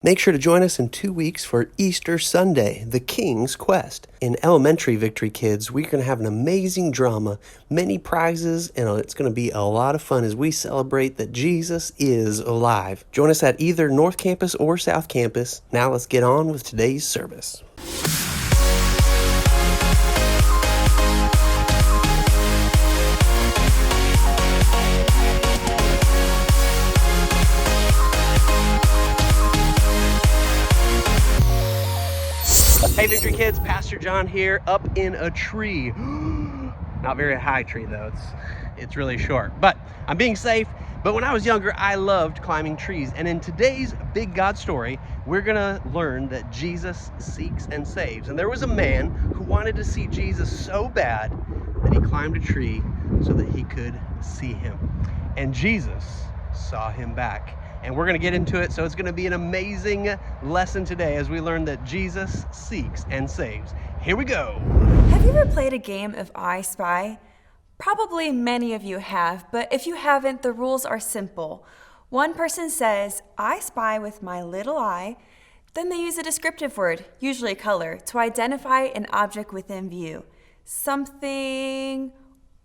Make sure to join us in 2 weeks for Easter Sunday, The King's Quest. In elementary Victory Kids, we're going to have an amazing drama, many prizes, and it's going to be a lot of fun as we celebrate that Jesus is alive. Join us at either North Campus or South Campus. Now let's get on with today's service. Hey Victory Kids, Pastor John here, up in a tree. Not very high tree though, it's really short, but I'm being safe. But when I was younger, I loved climbing trees. And in today's Big God story, we're gonna learn that Jesus seeks and saves. And there was a man who wanted to see Jesus so bad that he climbed a tree so that he could see him. And Jesus saw him back. And we're going to get into it, so it's going to be an amazing lesson today as we learn that Jesus seeks and saves. Here we go. Have you ever played a game of I Spy? Probably many of you have, but if you haven't, the rules are simple. One person says, "I spy with my little eye." Then they use a descriptive word, usually color, to identify an object within view. Something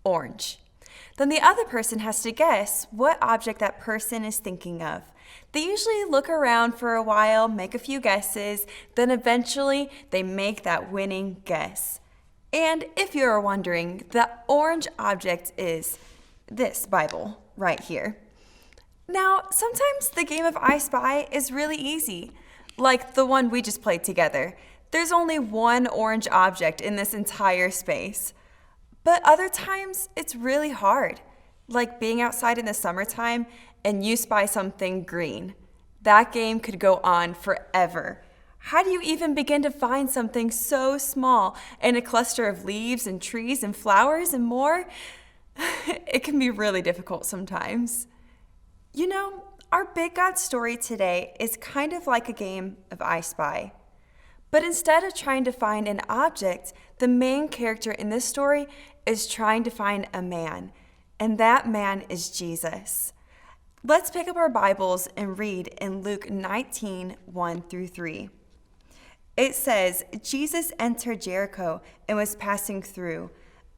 orange. Then the other person has to guess what object that person is thinking of. They usually look around for a while, make a few guesses, then eventually they make that winning guess. And if you're wondering, the orange object is this Bible right here. Now, sometimes the game of I Spy is really easy, like the one we just played together. There's only one orange object in this entire space. But other times, it's really hard, like being outside in the summertime and you spy something green. That game could go on forever. How do you even begin to find something so small in a cluster of leaves and trees and flowers and more? It can be really difficult sometimes. You know, our Big God story today is kind of like a game of I Spy. But instead of trying to find an object, the main character in this story is trying to find a man, and that man is Jesus. Let's pick up our Bibles and read in Luke 19, 1-3. It says, Jesus entered Jericho and was passing through.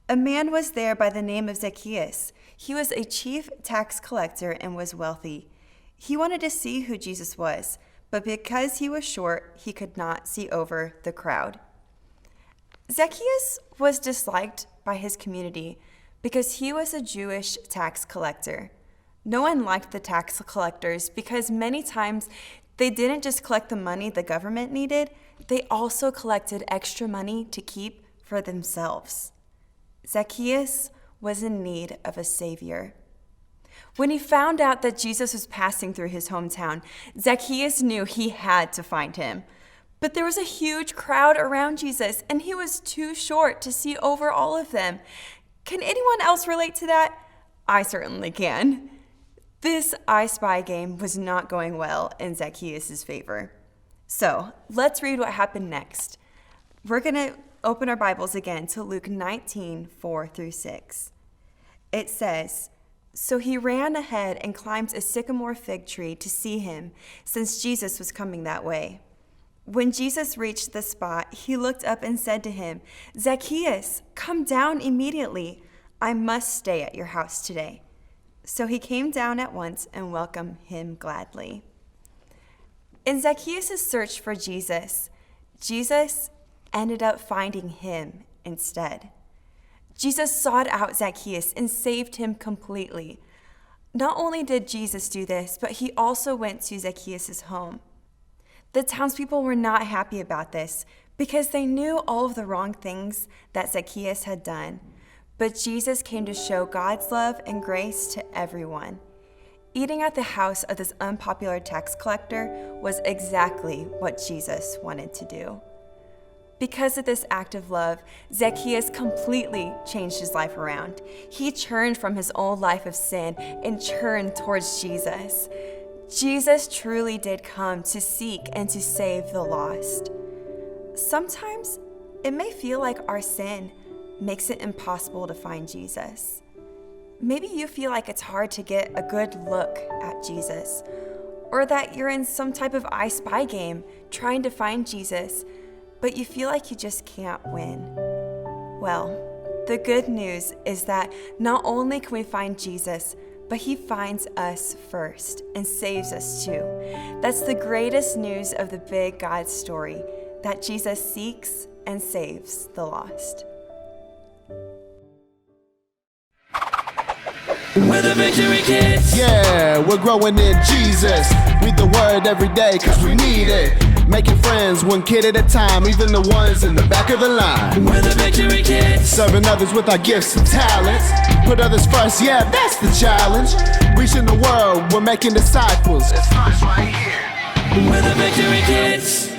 A man was there by the name of Zacchaeus. He was a chief tax collector and was wealthy. He wanted to see who Jesus was, but because he was short, he could not see over the crowd. Zacchaeus was disliked by his community because he was a Jewish tax collector. No one liked the tax collectors because many times they didn't just collect the money the government needed, they also collected extra money to keep for themselves. Zacchaeus was in need of a savior. When he found out that Jesus was passing through his hometown, Zacchaeus knew he had to find him. But there was a huge crowd around Jesus, and he was too short to see over all of them. Can anyone else relate to that? I certainly can. This I Spy game was not going well in Zacchaeus' favor. So let's read what happened next. We're going to open our Bibles again to Luke 19, 4-6. It says, "So he ran ahead and climbed a sycamore fig tree to see him, since Jesus was coming that way. When Jesus reached the spot, he looked up and said to him, 'Zacchaeus, come down immediately. I must stay at your house today.' So he came down at once and welcomed him gladly." In Zacchaeus' search for Jesus, Jesus ended up finding him instead. Jesus sought out Zacchaeus and saved him completely. Not only did Jesus do this, but he also went to Zacchaeus' home. The townspeople were not happy about this because they knew all of the wrong things that Zacchaeus had done. But Jesus came to show God's love and grace to everyone. Eating at the house of this unpopular tax collector was exactly what Jesus wanted to do. Because of this act of love, Zacchaeus completely changed his life around. He turned from his old life of sin and turned towards Jesus. Jesus truly did come to seek and to save the lost. Sometimes it may feel like our sin makes it impossible to find Jesus. Maybe you feel like it's hard to get a good look at Jesus. Or that you're in some type of I Spy game trying to find Jesus, but you feel like you just can't win. Well, the good news is that not only can we find Jesus, but he finds us first and saves us too. That's the greatest news of the big God story, that Jesus seeks and saves the lost. We're the Victory Kids. Yeah, we're growing in Jesus. Read the word every day, cause we need it. Making friends one kid at a time, even the ones in the back of the line. We're the Victory Kids. Serving others with our gifts and talents. Put others first, yeah, that's the challenge. Reaching the world, we're making disciples. It starts right here. We're the Victory Kids.